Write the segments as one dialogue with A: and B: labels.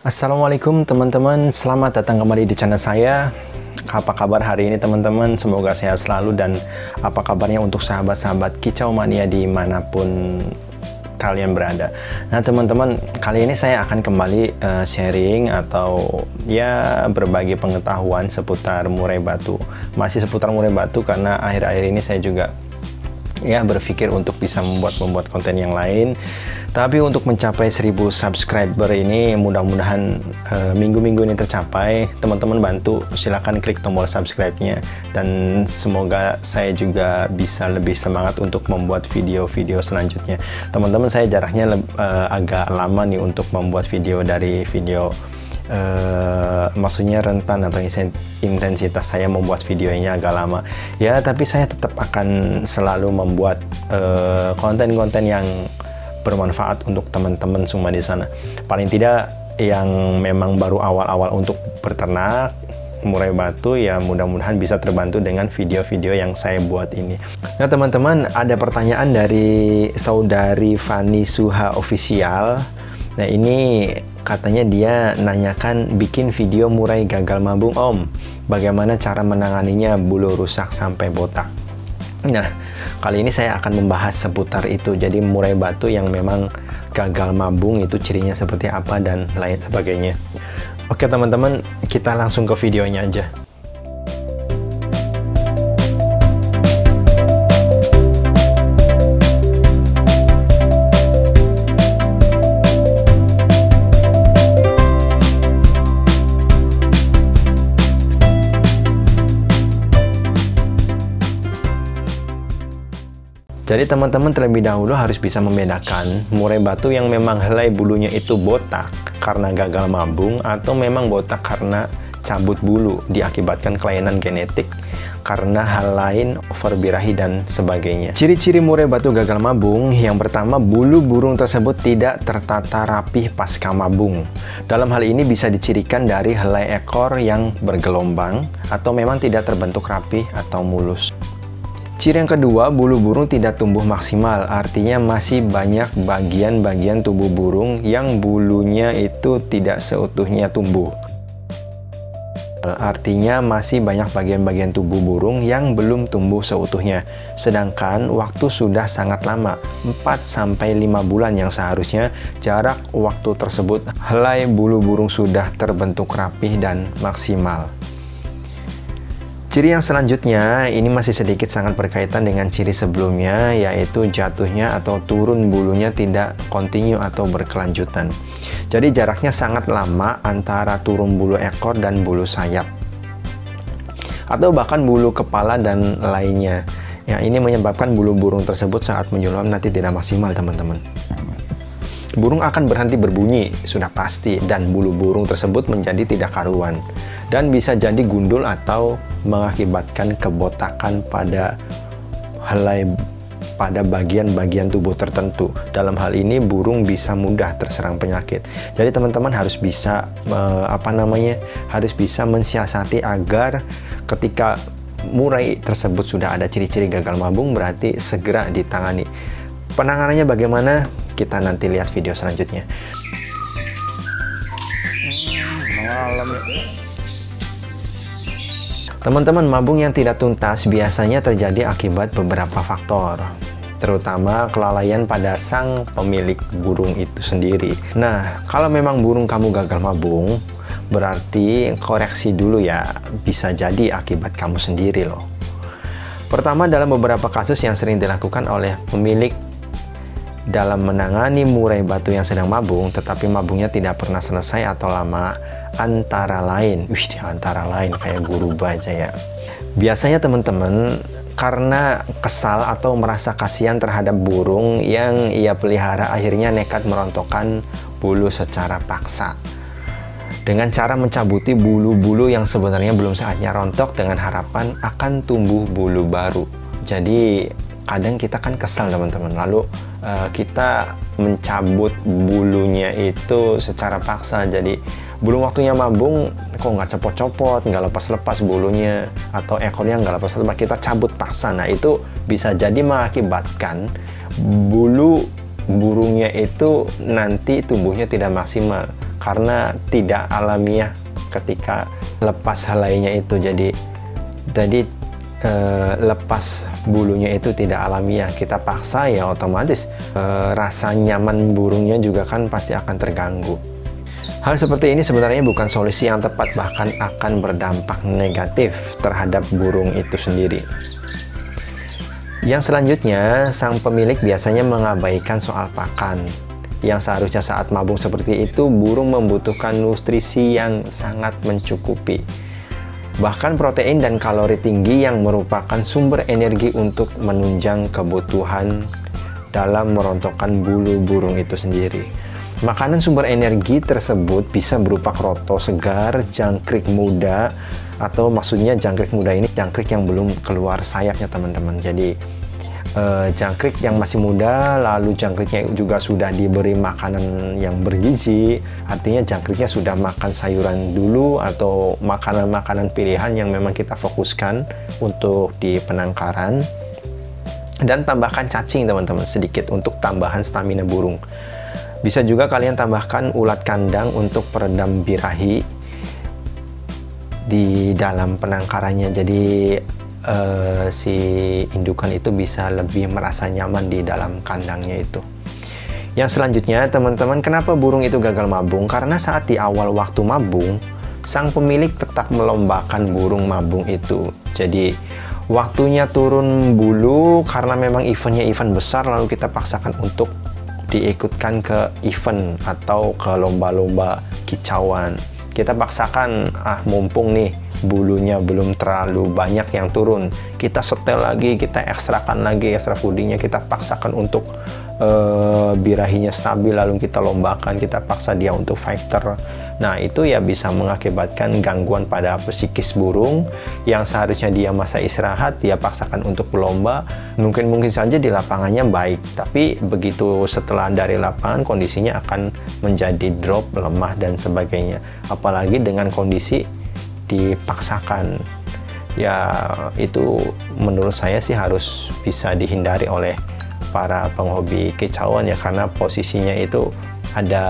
A: Assalamualaikum teman-teman, selamat datang kembali di channel saya. Apa kabar hari ini teman-teman? Semoga sehat selalu. Dan apa kabarnya untuk sahabat-sahabat Kicau Mania dimanapun kalian berada. Nah teman-teman, kali ini saya akan kembali sharing atau ya berbagi pengetahuan seputar murai batu. Masih seputar murai batu karena akhir-akhir ini saya juga ya berpikir untuk bisa membuat konten yang lain. Tapi untuk mencapai 1000 subscriber ini mudah-mudahan minggu-minggu ini tercapai. Teman-teman bantu, silahkan klik tombol subscribe-nya. Dan semoga saya juga bisa lebih semangat untuk membuat video-video selanjutnya. Teman-teman, saya jaraknya agak lama nih untuk membuat video dari video. Maksudnya rentan atau intensitas saya membuat videonya agak lama. Ya, tapi saya tetap akan selalu membuat konten-konten yang bermanfaat untuk teman-teman semua di sana. Paling tidak yang memang baru awal-awal untuk berternak murai batu, ya mudah-mudahan bisa terbantu dengan video-video yang saya buat ini. Nah teman-teman, ada pertanyaan dari saudari Fani Suha Official. Nah ini katanya dia nanyakan, bikin video murai gagal mabung om, bagaimana cara menanganinya bulu rusak sampai botak. Nah, kali ini saya akan membahas seputar itu. Jadi murai batu yang memang gagal mabung itu cirinya seperti apa dan lain sebagainya. Oke teman-teman, kita langsung ke videonya aja. Jadi teman-teman terlebih dahulu harus bisa membedakan murai batu yang memang helai bulunya itu botak karena gagal mabung atau memang botak karena cabut bulu diakibatkan kelainan genetik karena hal lain, overbirahi dan sebagainya. Ciri-ciri murai batu gagal mabung, yang pertama, bulu burung tersebut tidak tertata rapih pasca mabung. Dalam hal ini bisa dicirikan dari helai ekor yang bergelombang atau memang tidak terbentuk rapih atau mulus. Ciri yang kedua, bulu burung tidak tumbuh maksimal, artinya masih banyak bagian-bagian tubuh burung yang bulunya itu tidak seutuhnya tumbuh. Artinya masih banyak bagian-bagian tubuh burung yang belum tumbuh seutuhnya. Sedangkan waktu sudah sangat lama, 4-5 bulan yang seharusnya jarak waktu tersebut helai bulu burung sudah terbentuk rapih dan maksimal. Ciri yang selanjutnya, ini masih sedikit sangat berkaitan dengan ciri sebelumnya, yaitu jatuhnya atau turun bulunya tidak kontinu atau berkelanjutan. Jadi jaraknya sangat lama antara turun bulu ekor dan bulu sayap, atau bahkan bulu kepala dan lainnya. Ya, ini menyebabkan bulu burung tersebut saat menyulam nanti tidak maksimal teman-teman. Burung akan berhenti berbunyi, sudah pasti, dan bulu burung tersebut menjadi tidak karuan. Dan bisa jadi gundul atau mengakibatkan kebotakan pada helai pada bagian-bagian tubuh tertentu. Dalam hal ini burung bisa mudah terserang penyakit. Jadi teman-teman harus bisa harus bisa mensiasati agar ketika murai tersebut sudah ada ciri-ciri gagal mabung, berarti segera ditangani. Penanganannya bagaimana? Kita nanti lihat video selanjutnya. Teman-teman, mabung yang tidak tuntas biasanya terjadi akibat beberapa faktor, terutama kelalaian pada sang pemilik burung itu sendiri. Nah, kalau memang burung kamu gagal mabung, berarti koreksi dulu ya, bisa jadi akibat kamu sendiri loh. Pertama, dalam beberapa kasus yang sering dilakukan oleh pemilik dalam menangani murai batu yang sedang mabung, tetapi mabungnya tidak pernah selesai atau lama, antara lain kayak guru baca ya. Biasanya teman-teman karena kesal atau merasa kasihan terhadap burung yang ia pelihara, akhirnya nekat merontokkan bulu secara paksa dengan cara mencabuti bulu-bulu yang sebenarnya belum saatnya rontok dengan harapan akan tumbuh bulu baru. Jadi kadang kita kan kesal teman-teman, lalu kita mencabut bulunya itu secara paksa. Jadi belum waktunya mabung kok nggak copot-copot, nggak lepas-lepas bulunya, atau ekornya nggak lepas-lepas, kita cabut paksa. Nah itu bisa jadi mengakibatkan bulu burungnya itu nanti tumbuhnya tidak maksimal karena tidak alamiah ketika lepas helainya itu. Jadi lepas bulunya itu tidak alamiah. Kita paksa ya otomatis rasa nyaman burungnya juga kan pasti akan terganggu. Hal seperti ini sebenarnya bukan solusi yang tepat, bahkan akan berdampak negatif terhadap burung itu sendiri. Yang selanjutnya, sang pemilik biasanya mengabaikan soal pakan. Yang seharusnya saat mabung seperti itu, burung membutuhkan nutrisi yang sangat mencukupi. Bahkan protein dan kalori tinggi yang merupakan sumber energi untuk menunjang kebutuhan dalam merontokkan bulu burung itu sendiri. Makanan sumber energi tersebut bisa berupa kroto segar, jangkrik muda, atau maksudnya jangkrik muda ini jangkrik yang belum keluar sayapnya teman-teman. Jadi jangkrik yang masih muda, lalu jangkriknya juga sudah diberi makanan yang bergizi, artinya jangkriknya sudah makan sayuran dulu atau makanan-makanan pilihan yang memang kita fokuskan untuk di penangkaran. Dan tambahkan cacing teman-teman sedikit untuk tambahan stamina burung. Bisa juga kalian tambahkan ulat kandang untuk peredam birahi di dalam penangkarannya. Jadi si indukan itu bisa lebih merasa nyaman di dalam kandangnya itu. Yang selanjutnya teman-teman, kenapa burung itu gagal mabung? Karena saat di awal waktu mabung, sang pemilik tetap melombakan burung mabung itu. Jadi waktunya turun bulu karena memang eventnya event besar, lalu kita paksakan untuk diikutkan ke event atau ke lomba-lomba kicauan. Kita paksakan, mumpung nih bulunya belum terlalu banyak yang turun, kita setel lagi, kita ekstrakan lagi ekstra foodingnya, kita paksakan untuk birahinya stabil, lalu kita lombakan, kita paksa dia untuk fighter. Nah itu ya bisa mengakibatkan gangguan pada psikis burung yang seharusnya dia masa istirahat, dia paksakan untuk berlomba. Mungkin saja di lapangannya baik, tapi begitu setelah dari lapangan kondisinya akan menjadi drop, lemah dan sebagainya. Apalagi dengan kondisi dipaksakan, ya itu menurut saya sih harus bisa dihindari oleh para penghobi kicauan ya, karena posisinya itu ada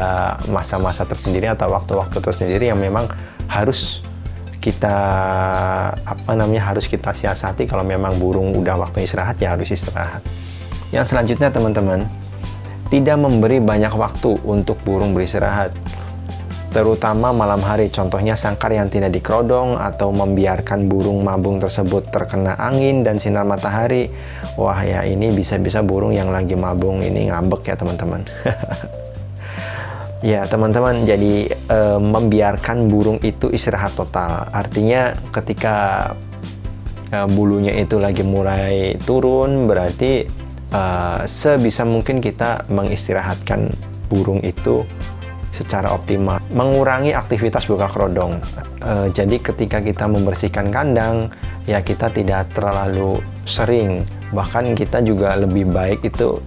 A: masa-masa tersendiri atau waktu-waktu tersendiri yang memang harus kita harus kita siasati. Kalau memang burung udah waktu istirahat ya harus istirahat. Yang selanjutnya teman-teman, tidak memberi banyak waktu untuk burung beristirahat, terutama malam hari. Contohnya sangkar yang tidak dikerodong atau membiarkan burung mabung tersebut terkena angin dan sinar matahari. Wah ya, ini bisa-bisa burung yang lagi mabung ini ngambek ya teman-teman. Ya teman-teman, jadi membiarkan burung itu istirahat total. Artinya ketika bulunya itu lagi mulai turun, berarti sebisa mungkin kita mengistirahatkan burung itu secara optimal, mengurangi aktivitas buka kerodong. Jadi ketika kita membersihkan kandang, ya kita tidak terlalu sering, bahkan kita juga lebih baik itu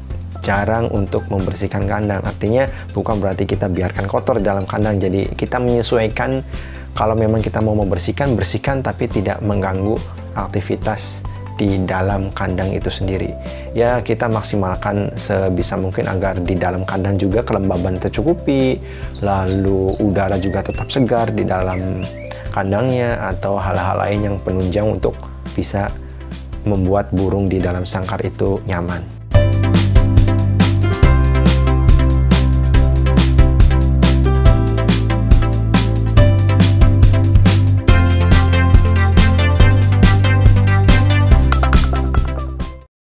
A: jarang untuk membersihkan kandang. Artinya bukan berarti kita biarkan kotor dalam kandang, jadi kita menyesuaikan. Kalau memang kita mau membersihkan, bersihkan, tapi tidak mengganggu aktivitas di dalam kandang itu sendiri. Ya kita maksimalkan sebisa mungkin agar di dalam kandang juga kelembaban tercukupi, lalu udara juga tetap segar di dalam kandangnya, atau hal-hal lain yang penunjang untuk bisa membuat burung di dalam sangkar itu nyaman.